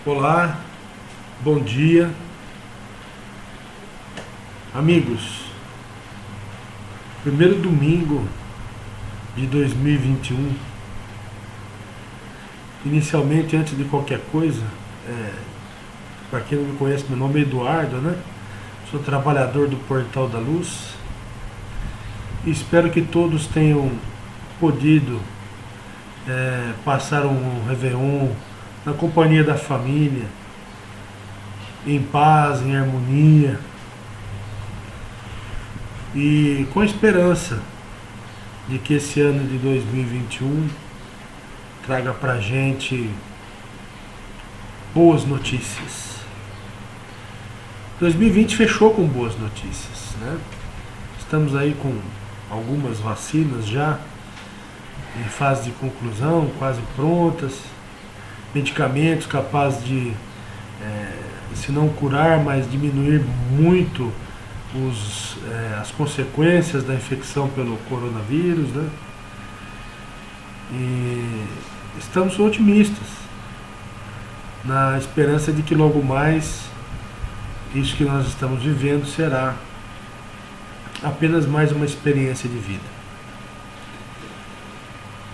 Olá, bom dia, amigos. Primeiro domingo de 2021. Inicialmente, antes de qualquer coisa, para quem não me conhece, meu nome é Eduardo, né? Sou trabalhador do Portal da Luz e espero que todos tenham podido passar um Réveillon na companhia da família, em paz, em harmonia e com a esperança de que esse ano de 2021 traga pra gente boas notícias. 2020 fechou com boas notícias, né? Estamos aí com algumas vacinas já em fase de conclusão, quase prontas, medicamentos capazes de, se não curar, mas diminuir muito as consequências da infecção pelo coronavírus, né? E estamos otimistas, na esperança de que logo mais isso que nós estamos vivendo será apenas mais uma experiência de vida.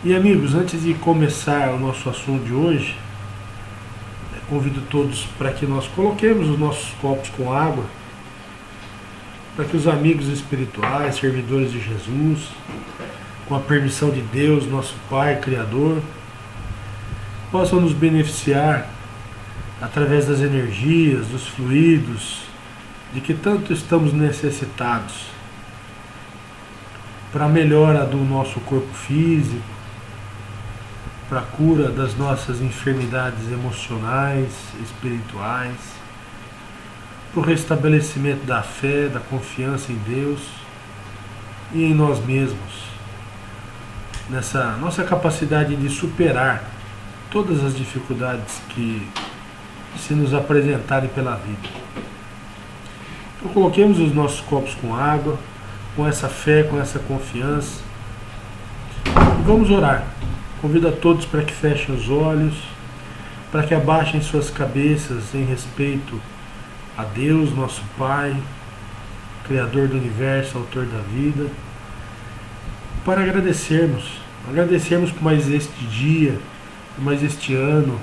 E amigos, antes de começar o nosso assunto de hoje, convido todos para que nós coloquemos os nossos copos com água, para que os amigos espirituais, servidores de Jesus, com a permissão de Deus, nosso Pai Criador, possam nos beneficiar através das energias, dos fluidos, de que tanto estamos necessitados para a melhora do nosso corpo físico, para a cura das nossas enfermidades emocionais, espirituais, para o restabelecimento da fé, da confiança em Deus e em nós mesmos, nessa nossa capacidade de superar todas as dificuldades que se nos apresentarem pela vida. Então coloquemos os nossos copos com água, com essa fé, com essa confiança, e vamos orar. Convido a todos para que fechem os olhos, para que abaixem suas cabeças em respeito a Deus, nosso Pai, Criador do Universo, Autor da vida, para agradecermos por mais este dia, por mais este ano,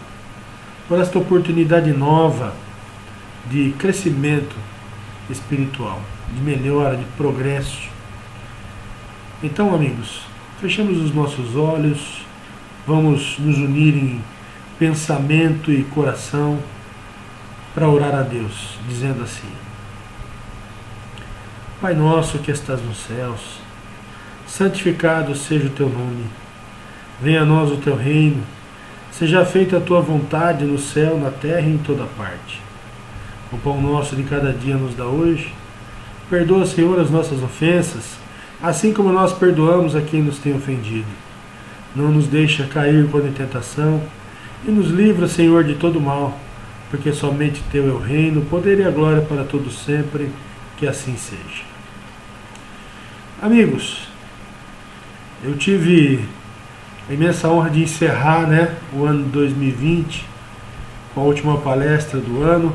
por esta oportunidade nova de crescimento espiritual, de melhora, de progresso. Então, amigos, fechamos os nossos olhos, vamos nos unir em pensamento e coração para orar a Deus, dizendo assim: Pai nosso que estás nos céus, santificado seja o teu nome, venha a nós o teu reino, seja feita a tua vontade no céu, na terra e em toda parte. O pão nosso de cada dia nos dá hoje, perdoa, Senhor, as nossas ofensas, assim como nós perdoamos a quem nos tem ofendido. Não nos deixa cair em tentação, e nos livra, Senhor, de todo mal, porque somente teu é o reino, o poder e a glória para todos sempre, que assim seja. Amigos, eu tive a imensa honra de encerrar, o ano de 2020, com a última palestra do ano,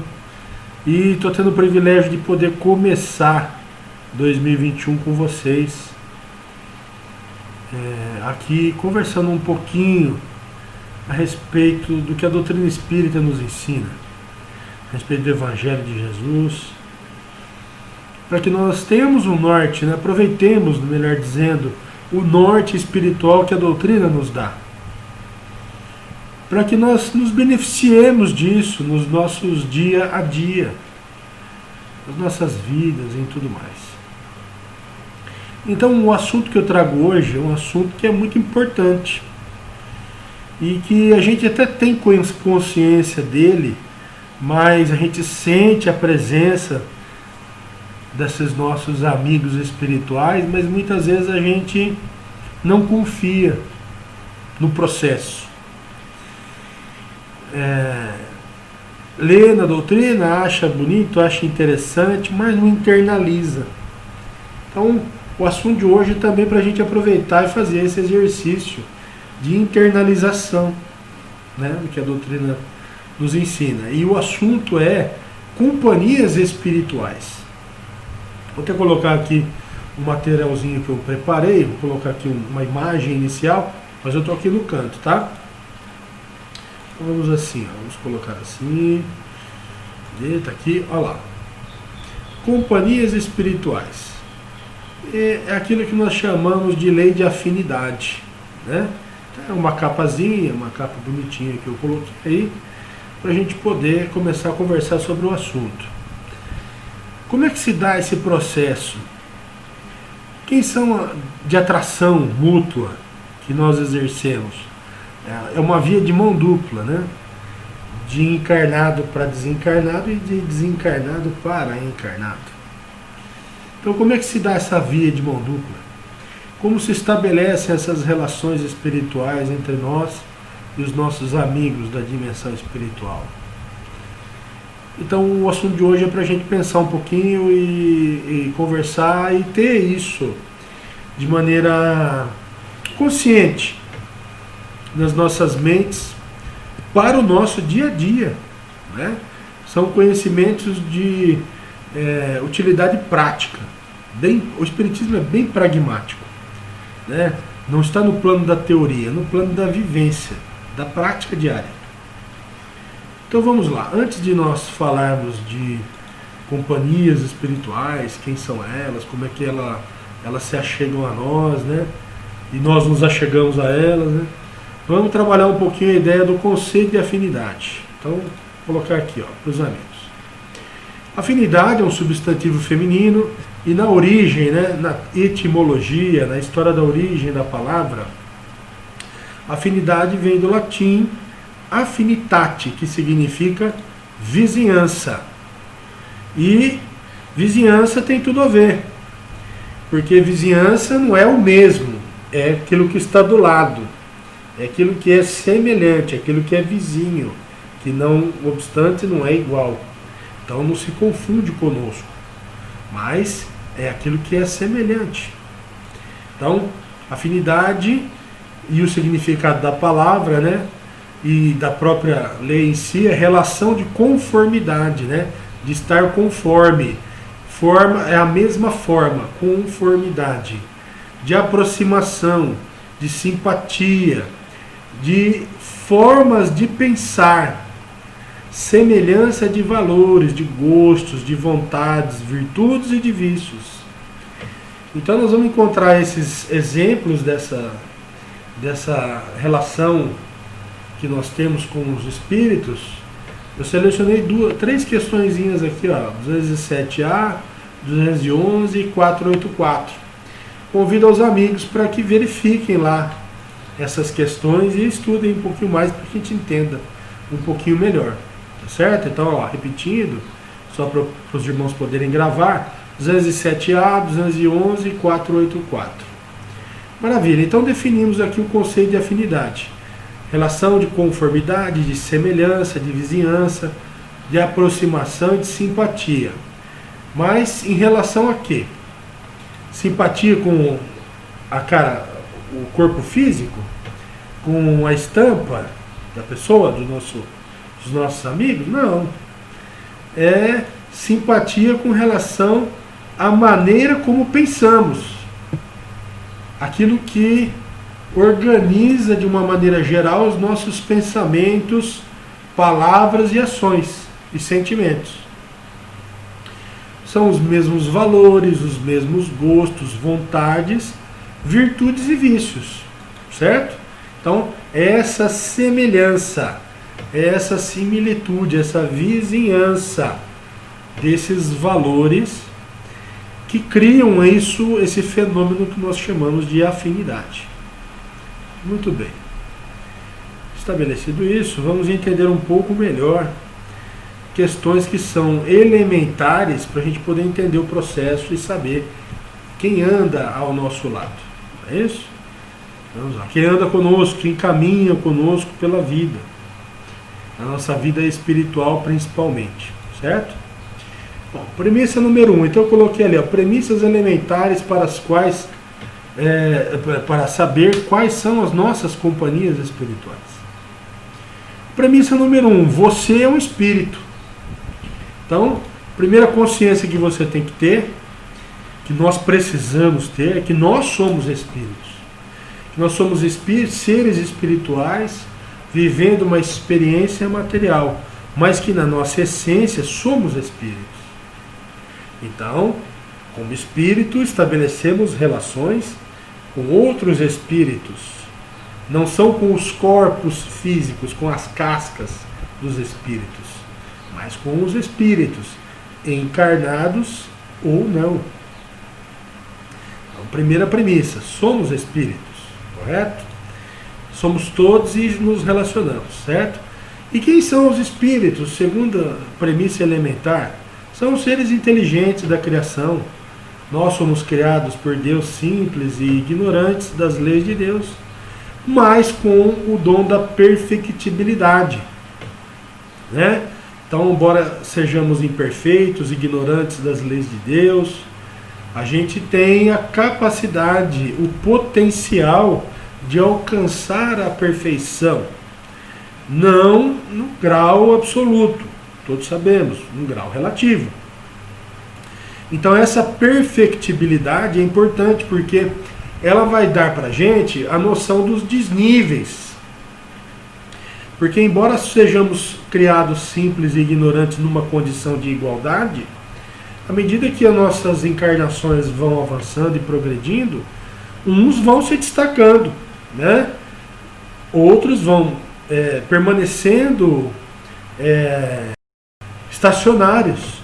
e estou tendo o privilégio de poder começar 2021 com vocês, aqui conversando um pouquinho a respeito do que a doutrina espírita nos ensina, a respeito do Evangelho de Jesus, para que nós tenhamos um norte, aproveitemos, melhor dizendo, o norte espiritual que a doutrina nos dá, para que nós nos beneficiemos disso nos nossos dia a dia, nas nossas vidas e em tudo mais. Então o assunto que eu trago hoje é um assunto que é muito importante e que a gente até tem consciência dele, mas a gente sente a presença desses nossos amigos espirituais, mas muitas vezes a gente não confia no processo. Lê na doutrina, acha bonito, acha interessante, mas não internaliza. Então, o assunto de hoje é também para a gente aproveitar e fazer esse exercício de internalização, do que a doutrina nos ensina. E o assunto é companhias espirituais. Vou até colocar aqui um materialzinho que eu preparei, vou colocar aqui uma imagem inicial, mas eu estou aqui no canto, tá? Então vamos assim, ó, vamos colocar assim, tá aqui, olha lá. Companhias espirituais. É aquilo que nós chamamos de lei de afinidade, né? É uma capazinha, uma capa bonitinha que eu coloquei aí, para a gente poder começar a conversar sobre o assunto. Como é que se dá esse processo? Quem são de atração mútua que nós exercemos? É uma via de mão dupla, né? De encarnado para desencarnado e de desencarnado para encarnado. Então, como é que se dá essa via de mão dupla? Como se estabelecem essas relações espirituais entre nós e os nossos amigos da dimensão espiritual? Então, o assunto de hoje é para a gente pensar um pouquinho e conversar e ter isso de maneira consciente nas nossas mentes para o nosso dia a dia, né? São conhecimentos de utilidade prática. O Espiritismo é bem pragmático, né? Não está no plano da teoria, no plano da vivência, da prática diária. Então vamos lá, antes de nós falarmos de companhias espirituais, quem são elas, como é que elas se achegam a nós, né? E nós nos achegamos a elas, né? Vamos trabalhar um pouquinho a ideia do conceito de afinidade. Então, vou colocar aqui, ó, para os amigos. Afinidade é um substantivo feminino e na origem, né, na etimologia, na história da origem da palavra, afinidade vem do latim affinitate, que significa vizinhança. E vizinhança tem tudo a ver, porque vizinhança não é o mesmo, é aquilo que está do lado, é aquilo que é semelhante, é aquilo que é vizinho, que não obstante não é igual. Então não se confunde conosco, mas é aquilo que é semelhante. Então, afinidade e o significado da palavra, né, e da própria lei em si, é relação de conformidade, né, de estar conforme. Forma é a mesma forma, conformidade, de aproximação, de simpatia, de formas de pensar, semelhança de valores, de gostos, de vontades, virtudes e de vícios. Então nós vamos encontrar esses exemplos dessa relação que nós temos com os espíritos. Eu selecionei três questõezinhas aqui, ó, 207A, 211 e 484. Convido aos amigos para que verifiquem lá essas questões e estudem um pouquinho mais para que a gente entenda um pouquinho melhor, tá certo? Então, ó, repetindo, só para os irmãos poderem gravar, 207A, 211 e 484. Maravilha, então definimos aqui o conceito de afinidade. Relação de conformidade, de semelhança, de vizinhança, de aproximação e de simpatia. Mas em relação a quê? Simpatia com a cara, o corpo físico, com a estampa da pessoa, dos nossos amigos? Não. É simpatia com relação à maneira como pensamos. Aquilo que organiza de uma maneira geral os nossos pensamentos, palavras e ações e sentimentos. São os mesmos valores, os mesmos gostos, vontades, virtudes e vícios, certo? Então, essa semelhança, essa similitude, essa vizinhança desses valores que criam esse fenômeno que nós chamamos de afinidade. Muito bem. Estabelecido isso, vamos entender um pouco melhor questões que são elementares para a gente poder entender o processo e saber quem anda ao nosso lado. É isso? Vamos lá. Quem anda conosco, quem caminha conosco pela vida. A nossa vida espiritual principalmente. Certo? Bom, premissa número 1. Então eu coloquei ali, ó, premissas elementares para as quais para saber quais são as nossas companhias espirituais. Premissa número 1, você é um espírito. Então, a primeira consciência que você tem que ter, que nós precisamos ter, é que nós somos espíritos. Que nós somos espíritos, seres espirituais, vivendo uma experiência material, mas que na nossa essência somos espíritos. Então, como espírito, estabelecemos relações com outros espíritos. Não são com os corpos físicos, com as cascas dos espíritos, mas com os espíritos, encarnados ou não. Então, primeira premissa, somos espíritos, correto? Somos todos e nos relacionamos, certo? E quem são os espíritos? Segunda premissa elementar, são os seres inteligentes da criação. Nós somos criados por Deus simples e ignorantes das leis de Deus, mas com o dom da perfectibilidade, né? Então, embora sejamos imperfeitos, ignorantes das leis de Deus, a gente tem a capacidade, o potencial de alcançar a perfeição. Não no grau absoluto, todos sabemos, no grau relativo. Então essa perfectibilidade é importante porque ela vai dar para a gente a noção dos desníveis. Porque embora sejamos criados simples e ignorantes numa condição de igualdade, à medida que as nossas encarnações vão avançando e progredindo, uns vão se destacando, né? Outros vão permanecendo estacionários.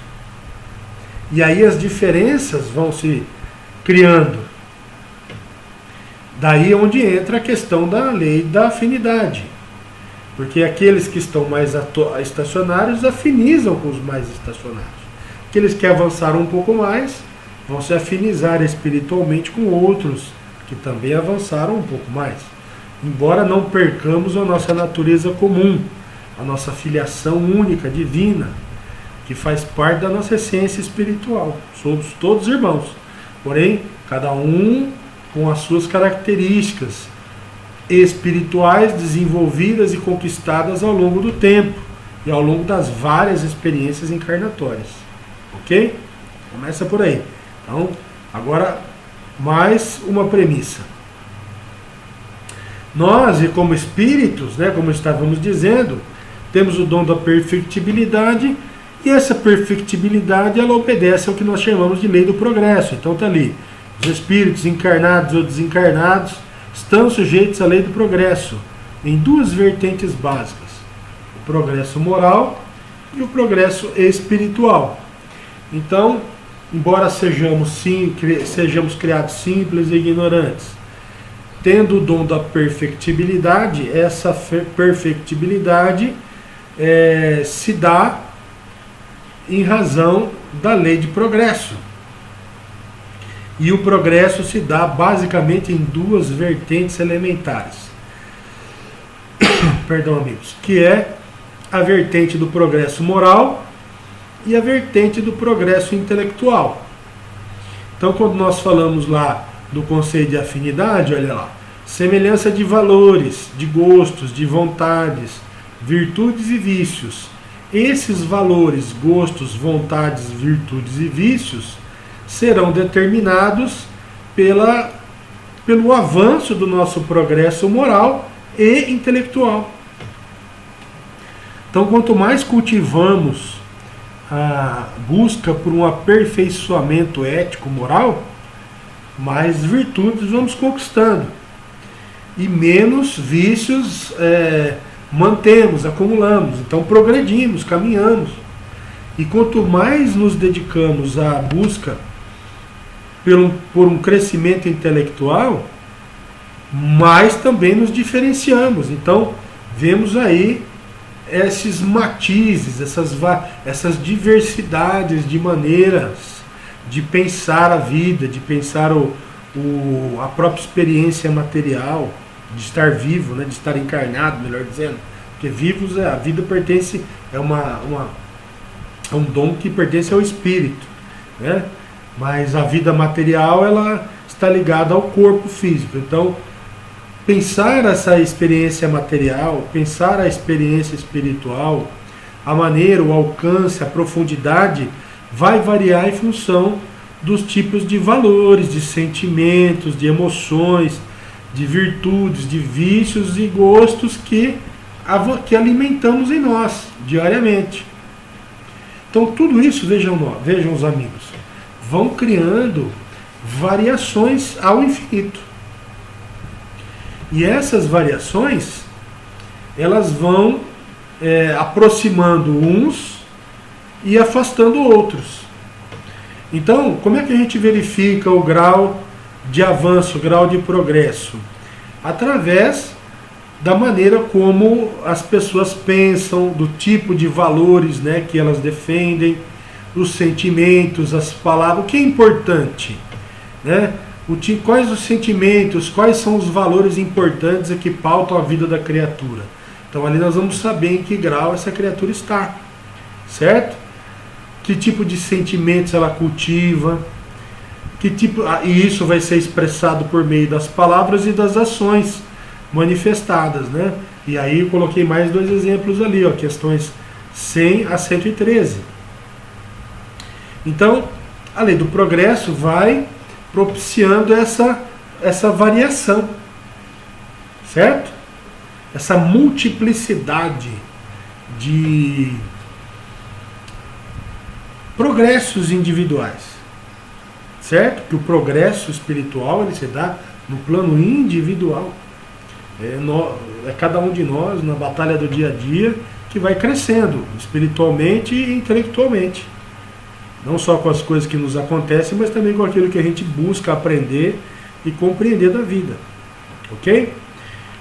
E aí as diferenças vão se criando. Daí é onde entra a questão da lei da afinidade. Porque aqueles que estão mais estacionários afinizam com os mais estacionários. Aqueles que avançaram um pouco mais vão se afinizar espiritualmente com outros que também avançaram um pouco mais. Embora não percamos a nossa natureza comum, a nossa filiação única, divina, que faz parte da nossa essência espiritual. Somos todos irmãos, porém, cada um com as suas características espirituais desenvolvidas e conquistadas ao longo do tempo e ao longo das várias experiências encarnatórias. Ok? Começa por aí. Então, agora, mais uma premissa. Nós, e como espíritos, né, como estávamos dizendo, temos o dom da perfectibilidade, e essa perfectibilidade ela obedece ao que nós chamamos de lei do progresso. Então está ali, os espíritos encarnados ou desencarnados estão sujeitos à lei do progresso, em duas vertentes básicas: o progresso moral e o progresso espiritual. Então, embora sejamos criados simples e ignorantes, tendo o dom da perfectibilidade, essa perfectibilidade se dá em razão da lei de progresso. E o progresso se dá basicamente em duas vertentes elementares. Perdão, amigos. Que é a vertente do progresso moral e a vertente do progresso intelectual. Então, quando nós falamos lá do conceito de afinidade, olha lá, semelhança de valores, de gostos, de vontades, virtudes e vícios. Esses valores, gostos, vontades, virtudes e vícios serão determinados pelo avanço do nosso progresso moral e intelectual. Então, quanto mais cultivamos a busca por um aperfeiçoamento ético-moral, mais virtudes vamos conquistando e menos vícios mantemos, acumulamos. Então progredimos, caminhamos. E quanto mais nos dedicamos à busca por um crescimento intelectual, mais também nos diferenciamos. Então vemos aí esses matizes, essas diversidades de maneiras de pensar a vida, de pensar a própria experiência material, de estar vivo, né, de estar encarnado, melhor dizendo. Porque vivos, a vida pertence, é um dom que pertence ao espírito, né? Mas a vida material, ela está ligada ao corpo físico. Então, pensar essa experiência material, pensar a experiência espiritual, a maneira, o alcance, a profundidade, vai variar em função dos tipos de valores, de sentimentos, de emoções, de virtudes, de vícios e gostos que alimentamos em nós diariamente. Então tudo isso, vejam os amigos, vão criando variações ao infinito. E essas variações, elas vão aproximando uns e afastando outros. Então, como é que a gente verifica o grau de avanço, o grau de progresso? Através da maneira como as pessoas pensam, do tipo de valores, né, que elas defendem, os sentimentos, as palavras. O que é importante, né? Quais os sentimentos, quais são os valores importantes que pautam a vida da criatura. Então ali nós vamos saber em que grau essa criatura está, certo? Que tipo de sentimentos ela cultiva, e isso vai ser expressado por meio das palavras e das ações manifestadas, né? E aí eu coloquei mais 2 exemplos ali, ó, questões 100 a 113. Então, a lei do progresso vai propiciando essa variação, certo? Essa multiplicidade de progressos individuais, certo? Que o progresso espiritual ele se dá no plano individual. É cada um de nós na batalha do dia a dia que vai crescendo espiritualmente e intelectualmente. Não só com as coisas que nos acontecem, mas também com aquilo que a gente busca aprender e compreender da vida. Ok?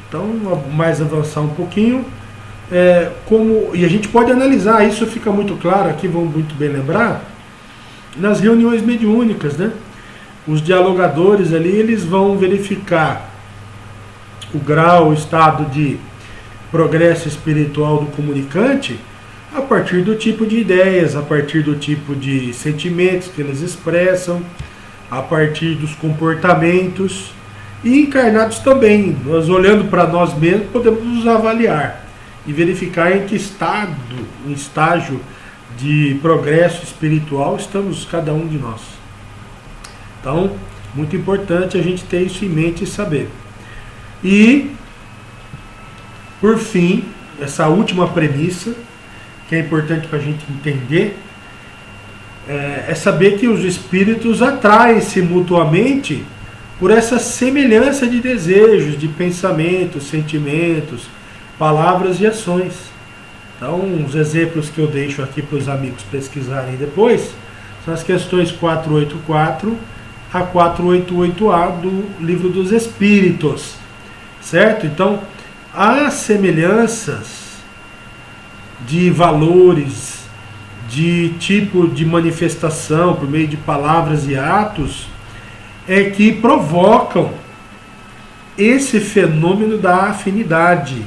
Então, mais avançar um pouquinho. E a gente pode analisar, isso fica muito claro aqui, vamos muito bem lembrar, nas reuniões mediúnicas, né? Os dialogadores ali, eles vão verificar o grau, o estado de progresso espiritual do comunicante a partir do tipo de ideias, a partir do tipo de sentimentos que eles expressam, a partir dos comportamentos e encarnados também. Nós olhando para nós mesmos podemos nos avaliar e verificar em que estágio de progresso espiritual estamos cada um de nós. Então, muito importante a gente ter isso em mente e saber. E, por fim, essa última premissa, que é importante para a gente entender, é saber que os espíritos atraem-se mutuamente por essa semelhança de desejos, de pensamentos, sentimentos, palavras e ações. Então, os exemplos que eu deixo aqui para os amigos pesquisarem depois são as questões 484 a 488A do Livro dos Espíritos, certo? Então, há semelhanças de valores, de tipo de manifestação por meio de palavras e atos que provocam esse fenômeno da afinidade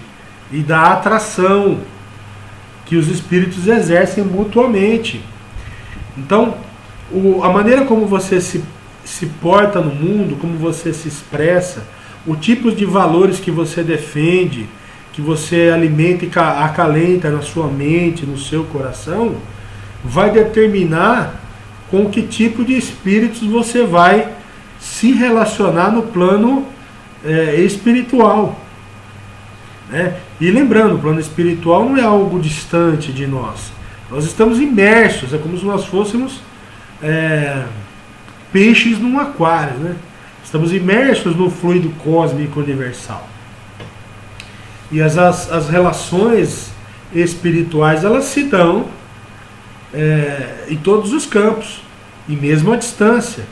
e da atração que os espíritos exercem mutuamente. Então, a maneira como você se porta no mundo, como você se expressa, o tipo de valores que você defende, que você alimenta e acalenta na sua mente, no seu coração, vai determinar com que tipo de espíritos você vai se relacionar no plano espiritual. Né? E lembrando, o plano espiritual não é algo distante de nós. Nós estamos imersos, é como se nós fôssemos peixes num aquário, né? Estamos imersos no fluido cósmico universal. E as relações espirituais, elas se dão em todos os campos, e mesmo à distância.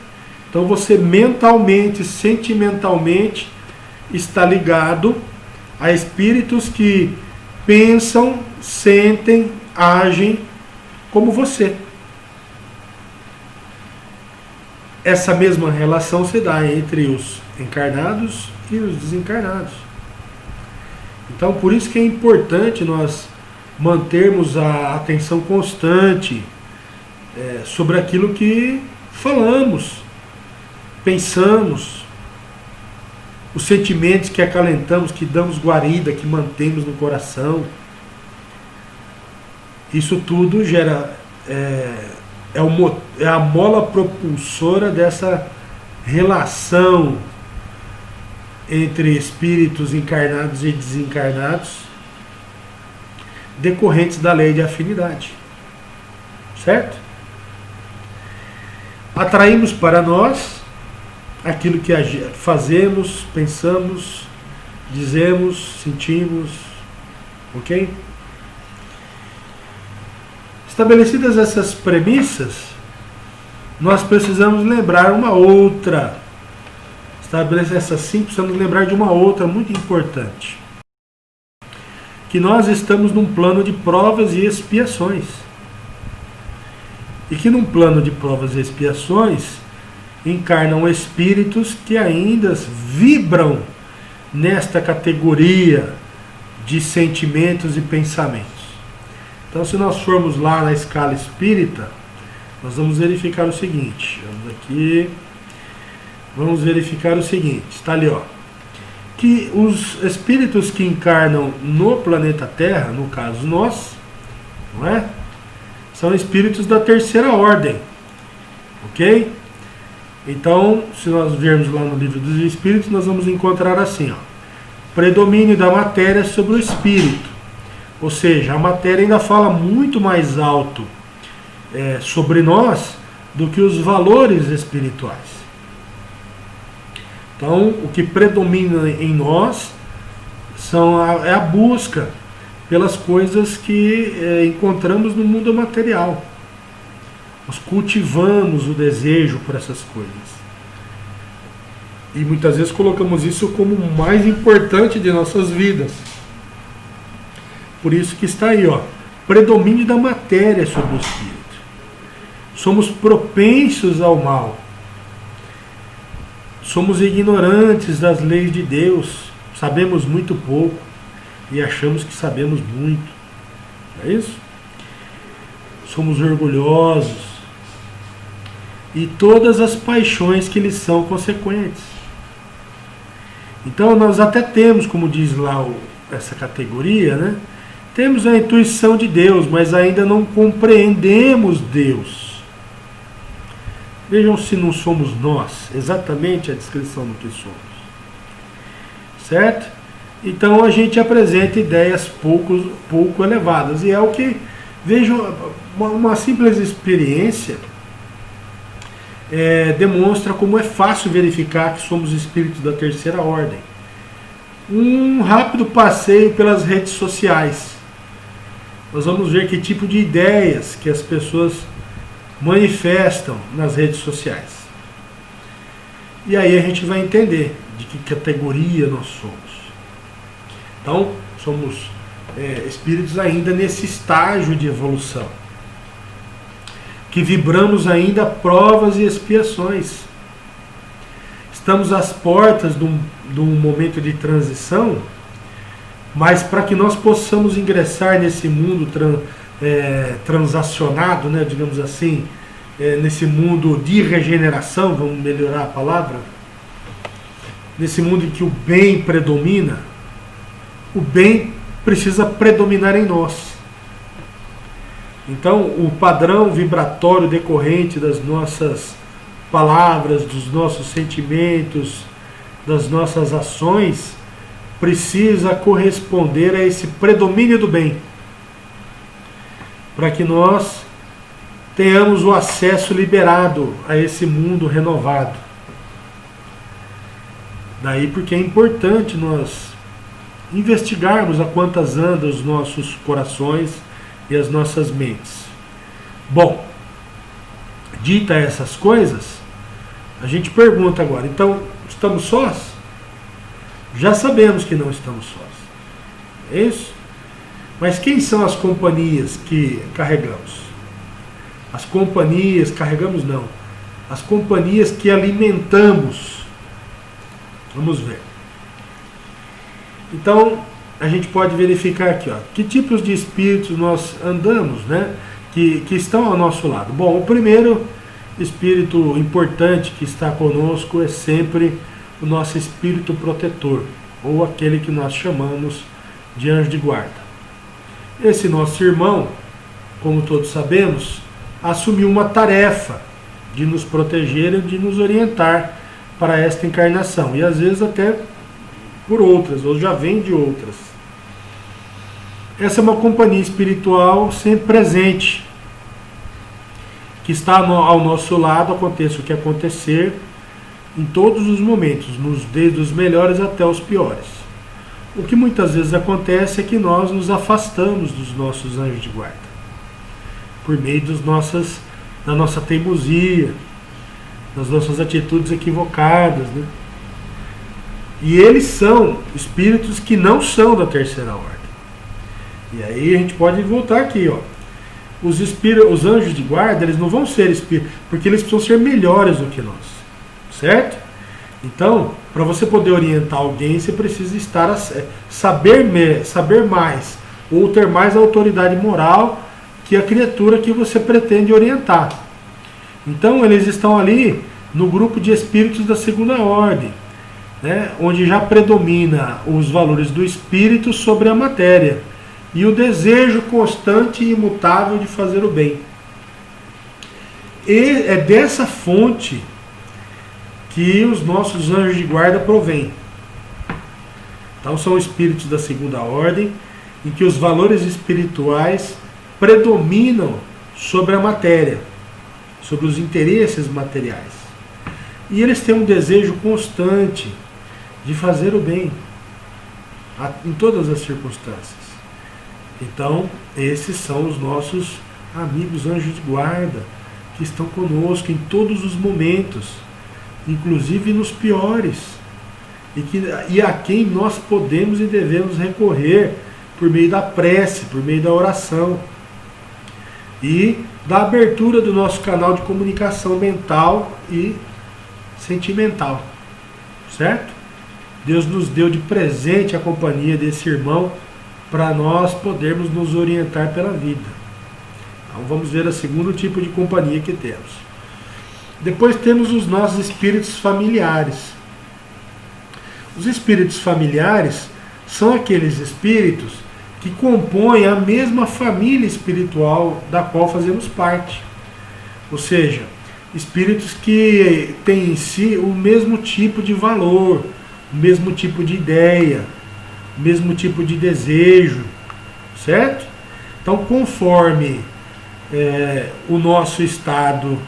Então você mentalmente, sentimentalmente, está ligado a espíritos que pensam, sentem, agem como você. Essa mesma relação se dá entre os encarnados e os desencarnados. Então, por isso que é importante nós mantermos a atenção constante sobre aquilo que falamos, pensamos, os sentimentos que acalentamos, que damos guarida, que mantemos no coração. Isso tudo gera é a mola propulsora dessa relação entre espíritos encarnados e desencarnados, decorrentes da lei de afinidade. Certo? Atraímos para nós aquilo que fazemos, pensamos, dizemos, sentimos. Ok? Estabelecidas essas premissas, nós precisamos lembrar uma outra. Estabelecer essas 5, precisamos lembrar de uma outra muito importante. Que nós estamos num plano de provas e expiações. E que num plano de provas e expiações encarnam espíritos que ainda vibram nesta categoria de sentimentos e pensamentos. Então, se nós formos lá na escala espírita, nós vamos verificar o seguinte. Vamos aqui. Vamos verificar o seguinte. Está ali, ó. Que os espíritos que encarnam no planeta Terra, no caso nós, não é? São espíritos da terceira ordem. Ok? Então, se nós vermos lá no livro dos Espíritos, nós vamos encontrar assim, ó. Predomínio da matéria sobre o espírito. Ou seja, a matéria ainda fala muito mais alto sobre nós do que os valores espirituais. Então, o que predomina em nós é a busca pelas coisas que encontramos no mundo material. Nós cultivamos o desejo por essas coisas. E muitas vezes colocamos isso como o mais importante de nossas vidas. Por isso que está aí, ó, predomínio da matéria sobre o espírito. Somos propensos ao mal. Somos ignorantes das leis de Deus. Sabemos muito pouco e achamos que sabemos muito. Não é isso? Somos orgulhosos. E todas as paixões que lhes são consequentes. Então nós até temos, como diz lá essa categoria, né? Temos a intuição de Deus, mas ainda não compreendemos Deus. Vejam se não somos nós, exatamente a descrição do que somos. Certo? Então a gente apresenta ideias pouco elevadas. E é o que, vejam, uma simples experiência demonstra como é fácil verificar que somos espíritos da terceira ordem. Um rápido passeio pelas redes sociais. Nós vamos ver que tipo de ideias que as pessoas manifestam nas redes sociais. E aí a gente vai entender de que categoria nós somos. Então, somos espíritos ainda nesse estágio de evolução. Que vibramos ainda provas e expiações. Estamos às portas de um momento de transição, mas para que nós possamos ingressar nesse mundo transacionado, né, digamos assim, nesse mundo de regeneração, vamos melhorar a palavra, nesse mundo em que o bem predomina, o bem precisa predominar em nós. Então, o padrão vibratório decorrente das nossas palavras, dos nossos sentimentos, das nossas ações, precisa corresponder a esse predomínio do bem, para que nós tenhamos o acesso liberado a esse mundo renovado. Daí porque é importante nós investigarmos a quantas andam os nossos corações e as nossas mentes. Bom, dita essas coisas, a gente pergunta agora, então, estamos sós? Já sabemos que não estamos sós. É isso? Mas quem são as companhias que carregamos? As companhias, carregamos não. As companhias que alimentamos. Vamos ver. Então, a gente pode verificar aqui, ó, que tipos de espíritos nós andamos, né? Que estão ao nosso lado. Bom, o primeiro espírito importante que está conosco é sempre o nosso espírito protetor, ou aquele que nós chamamos de anjo de guarda. Esse nosso irmão, como todos sabemos, assumiu uma tarefa de nos proteger e de nos orientar para esta encarnação, e às vezes até por outras, ou já vem de outras. Essa é uma companhia espiritual sempre presente, que está ao nosso lado, aconteça o que acontecer, em todos os momentos, desde os melhores até os piores. O que muitas vezes acontece é que nós nos afastamos dos nossos anjos de guarda, por meio da nossa teimosia, das nossas atitudes equivocadas, né? E eles são espíritos que não são da terceira ordem. E aí a gente pode voltar aqui, ó. Os anjos de guarda, eles não vão ser espíritos, porque eles precisam ser melhores do que nós, certo? Então, para você poder orientar alguém, você precisa saber mais, ou ter mais autoridade moral que a criatura que você pretende orientar. Então, eles estão ali no grupo de espíritos da segunda ordem, né, onde já predomina os valores do espírito sobre a matéria e o desejo constante e imutável de fazer o bem. E é dessa fonte que os nossos anjos de guarda provêm. Então são espíritos da segunda ordem, em que os valores espirituais predominam sobre a matéria, sobre os interesses materiais. E eles têm um desejo constante de fazer o bem em todas as circunstâncias. Então, esses são os nossos amigos anjos de guarda, que estão conosco em todos os momentos, inclusive nos piores, e a quem nós podemos e devemos recorrer por meio da prece, por meio da oração e da abertura do nosso canal de comunicação mental e sentimental, certo? Deus nos deu de presente a companhia desse irmão para nós podermos nos orientar pela vida. Então vamos ver o segundo tipo de companhia que temos. Depois temos os nossos espíritos familiares. Os espíritos familiares são aqueles espíritos que compõem a mesma família espiritual da qual fazemos parte. Ou seja, espíritos que têm em si o mesmo tipo de valor, o mesmo tipo de ideia, o mesmo tipo de desejo, certo? Então, conforme o nosso estado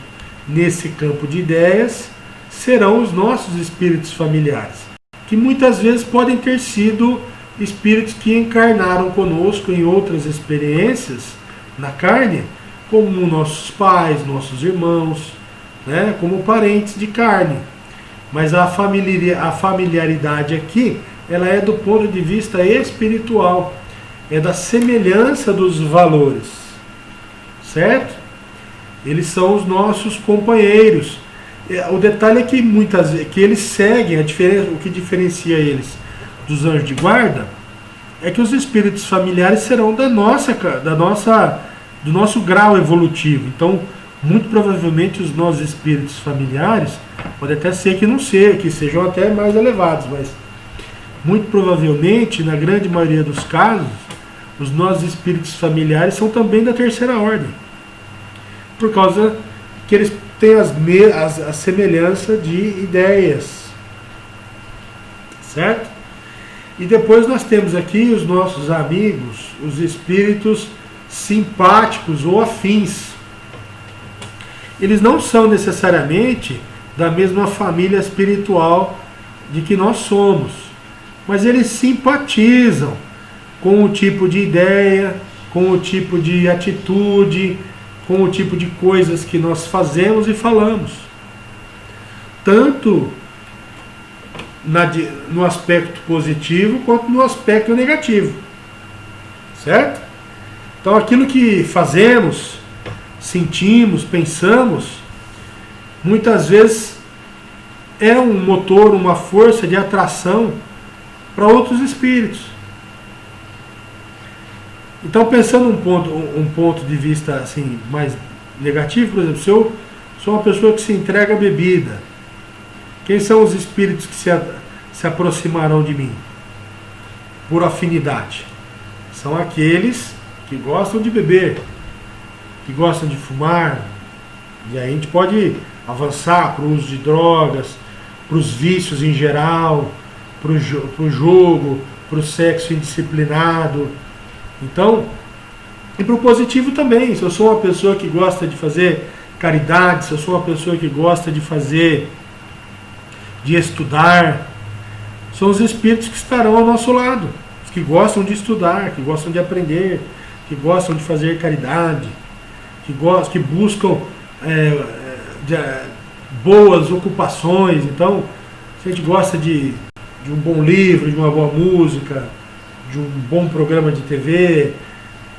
nesse campo de ideias, serão os nossos espíritos familiares, que muitas vezes podem ter sido espíritos que encarnaram conosco em outras experiências na carne, como nossos pais, nossos irmãos, né, como parentes de carne. Mas a familiaridade aqui, ela é do ponto de vista espiritual, é da semelhança dos valores, certo? Eles são os nossos companheiros. O detalhe é que muitas vezes que eles seguem o que diferencia eles dos anjos de guarda é que os espíritos familiares serão do nosso grau evolutivo. Então, muito provavelmente os nossos espíritos familiares pode até ser que sejam até mais elevados, mas muito provavelmente, na grande maioria dos casos, os nossos espíritos familiares são também da terceira ordem, por causa que eles têm a semelhança de ideias, certo? E depois nós temos aqui os nossos amigos, os espíritos simpáticos ou afins. Eles não são necessariamente da mesma família espiritual de que nós somos, mas eles simpatizam com o tipo de ideia, com o tipo de atitude, com o tipo de coisas que nós fazemos e falamos, tanto no aspecto positivo quanto no aspecto negativo, certo? Então aquilo que fazemos, sentimos, pensamos, muitas vezes é um motor, uma força de atração para outros espíritos. Então, pensando um ponto de vista assim, mais negativo, por exemplo, se eu sou uma pessoa que se entrega à bebida, Quem são os espíritos que se aproximarão de mim? Por afinidade. São aqueles que gostam de beber, que gostam de fumar, e aí a gente pode avançar para o uso de drogas, para os vícios em geral, para o jogo, para o sexo indisciplinado. Então, e para o positivo também. Se eu sou uma pessoa que gosta de fazer caridade, se eu sou uma pessoa que gosta de estudar, são os espíritos que estarão ao nosso lado, os que gostam de estudar, que gostam de aprender, que gostam de fazer caridade, que buscam boas ocupações. Então, se a gente gosta de um bom livro, de uma boa música, de um bom programa de TV,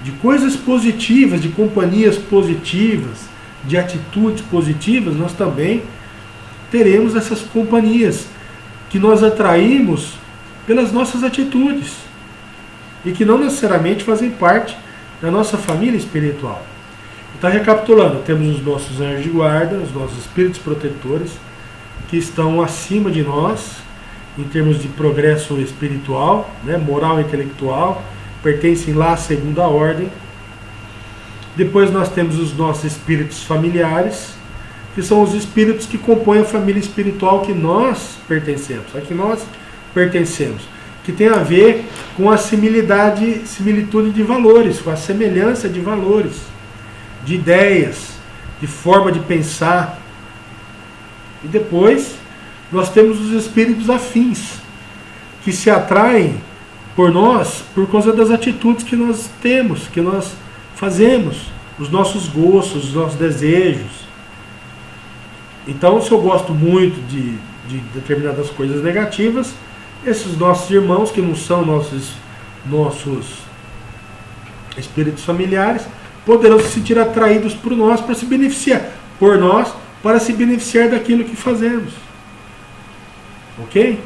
de coisas positivas, de companhias positivas, de atitudes positivas, nós também teremos essas companhias que nós atraímos pelas nossas atitudes e que não necessariamente fazem parte da nossa família espiritual. Então, recapitulando, temos os nossos anjos de guarda, os nossos espíritos protetores, que estão acima de nós em termos de progresso espiritual, né, moral e intelectual, pertencem lá à segunda ordem. Depois nós temos os nossos espíritos familiares, que são os espíritos que compõem a família espiritual que nós pertencemos, que tem a ver com a similitude de valores, com a semelhança de valores, de ideias, de forma de pensar. E depois nós temos os espíritos afins, que se atraem por nós por causa das atitudes que nós temos, que nós fazemos, os nossos gostos, os nossos desejos. Então, se eu gosto muito de determinadas coisas negativas, esses nossos irmãos, que não são nossos espíritos familiares, poderão se sentir atraídos por nós para se beneficiar, para se beneficiar daquilo que fazemos. Ok?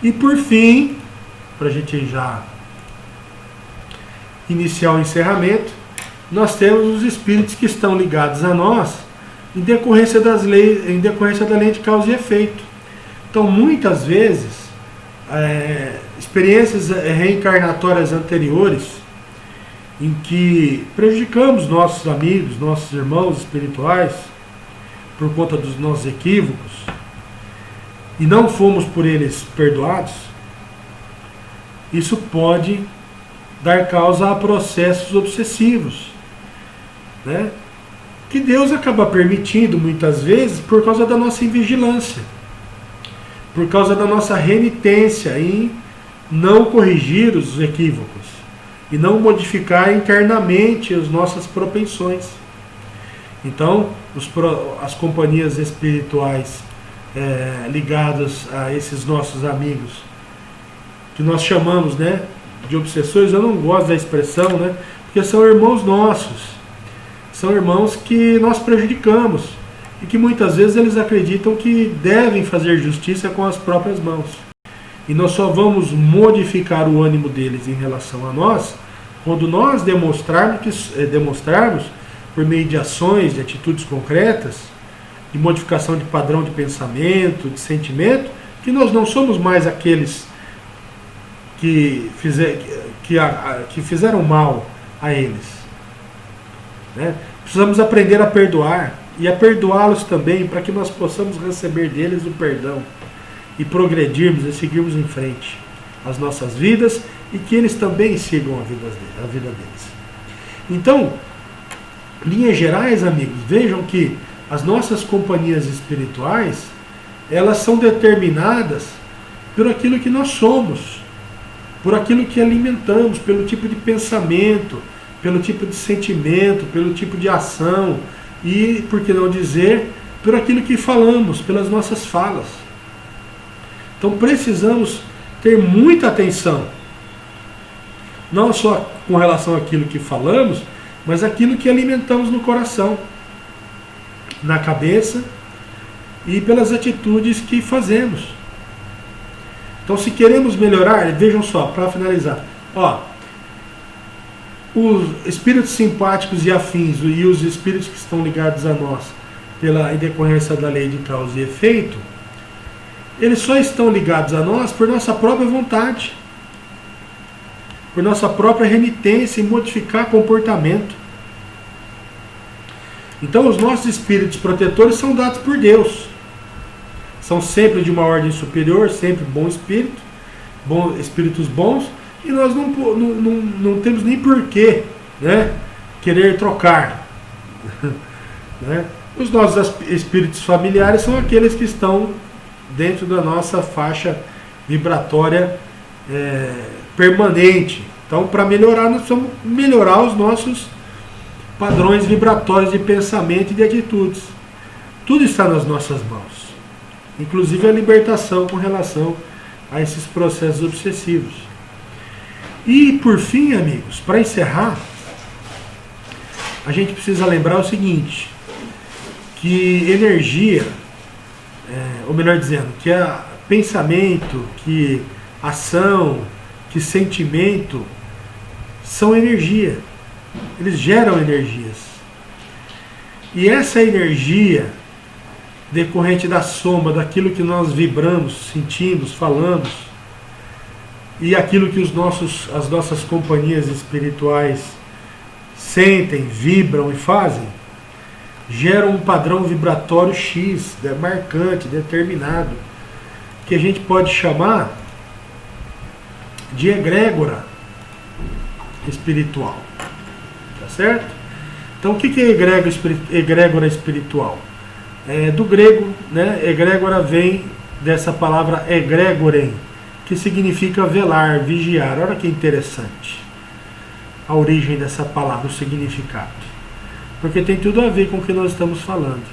E por fim, para a gente já iniciar o encerramento, nós temos os espíritos que estão ligados a nós em decorrência da lei de causa e efeito. Então, muitas vezes, experiências reencarnatórias anteriores, em que prejudicamos nossos amigos, nossos irmãos espirituais, por conta dos nossos equívocos, e não fomos por eles perdoados, isso pode dar causa a processos obsessivos, né? Que Deus acaba permitindo muitas vezes por causa da nossa invigilância, por causa da nossa renitência em não corrigir os equívocos e não modificar internamente as nossas propensões. Então, as companhias espirituais ligadas a esses nossos amigos, que nós chamamos, né, de obsessores, eu não gosto da expressão, né, porque são irmãos nossos, são irmãos que nós prejudicamos e que muitas vezes eles acreditam que devem fazer justiça com as próprias mãos. E nós só vamos modificar o ânimo deles em relação a nós quando nós demonstrarmos por meio de ações, de atitudes concretas, de modificação de padrão de pensamento, de sentimento, que nós não somos mais aqueles que fizeram mal a eles, né? Precisamos aprender a perdoar e a perdoá-los também, para que nós possamos receber deles o perdão e progredirmos e seguirmos em frente as nossas vidas e que eles também sigam a vida deles. Então, linhas gerais, amigos, vejam que as nossas companhias espirituais, elas são determinadas por aquilo que nós somos, por aquilo que alimentamos, pelo tipo de pensamento, pelo tipo de sentimento, pelo tipo de ação e, por que não dizer, por aquilo que falamos, pelas nossas falas. Então precisamos ter muita atenção, não só com relação àquilo que falamos, mas aquilo que alimentamos no coração, na cabeça e pelas atitudes que fazemos. Então, se queremos melhorar, vejam só, para finalizar, os espíritos simpáticos e afins e os espíritos que estão ligados a nós em decorrência da lei de causa e efeito, eles só estão ligados a nós por nossa própria vontade, por nossa própria renitência em modificar comportamento. Então os nossos espíritos protetores são dados por Deus. São sempre de uma ordem superior, sempre espíritos bons, e nós não temos nem porquê, né, querer trocar. Né? Os nossos espíritos familiares são aqueles que estão dentro da nossa faixa vibratória permanente. Então, para melhorar, nós precisamos melhorar os nossos padrões vibratórios de pensamento e de atitudes. Tudo está nas nossas mãos, inclusive a libertação com relação a esses processos obsessivos. E, por fim, amigos, para encerrar, a gente precisa lembrar o seguinte, que energia, ou melhor dizendo, que pensamento, que ação, que sentimento são energia. Eles geram energias. E essa energia decorrente da soma daquilo que nós vibramos, sentimos, falamos, e aquilo que as nossas companhias espirituais sentem, vibram e fazem, gera um padrão vibratório X, marcante, determinado, que a gente pode chamar de egrégora espiritual. Tá certo? Então o que é egrégora espiritual? Do grego, né? Egrégora vem dessa palavra egregorem, que significa velar, vigiar. Olha que interessante a origem dessa palavra, o significado. Porque tem tudo a ver com o que nós estamos falando.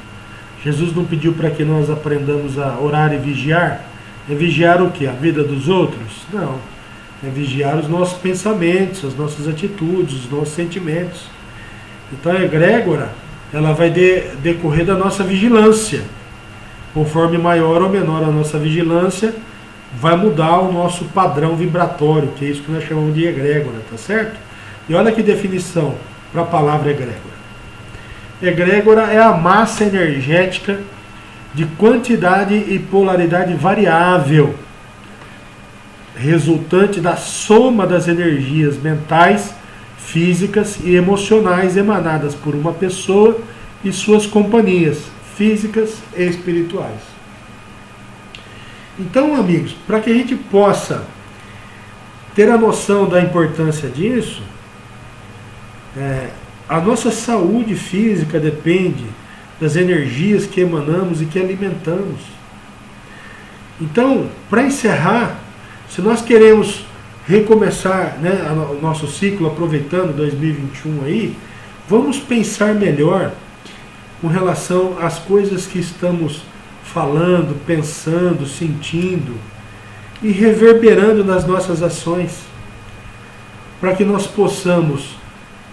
Jesus não pediu para que nós aprendamos a orar e vigiar? É vigiar o quê? A vida dos outros? Não. É vigiar os nossos pensamentos, as nossas atitudes, os nossos sentimentos. Então a egrégora, ela vai decorrer da nossa vigilância. Conforme maior ou menor a nossa vigilância, vai mudar o nosso padrão vibratório, que é isso que nós chamamos de egrégora, tá certo? E olha que definição para a palavra egrégora. Egrégora é a massa energética de quantidade e polaridade variável, resultante da soma das energias mentais, físicas e emocionais emanadas por uma pessoa e suas companhias físicas e espirituais. Então, amigos, para que a gente possa ter a noção da importância disso, a nossa saúde física depende das energias que emanamos e que alimentamos. Então, para encerrar, se nós queremos recomeçar, né, o nosso ciclo, aproveitando 2021 aí, vamos pensar melhor com relação às coisas que estamos falando, pensando, sentindo e reverberando nas nossas ações, para que nós possamos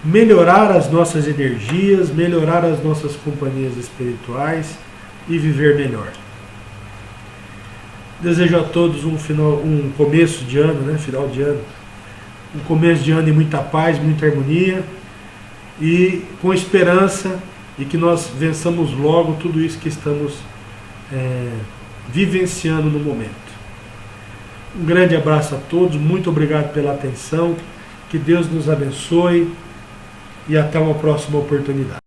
melhorar as nossas energias, melhorar as nossas companhias espirituais e viver melhor. Desejo a todos um começo de ano, né? Final de ano. Um começo de ano em muita paz, muita harmonia e com esperança de que nós vençamos logo tudo isso que estamos vivenciando no momento. Um grande abraço a todos, muito obrigado pela atenção, que Deus nos abençoe e até uma próxima oportunidade.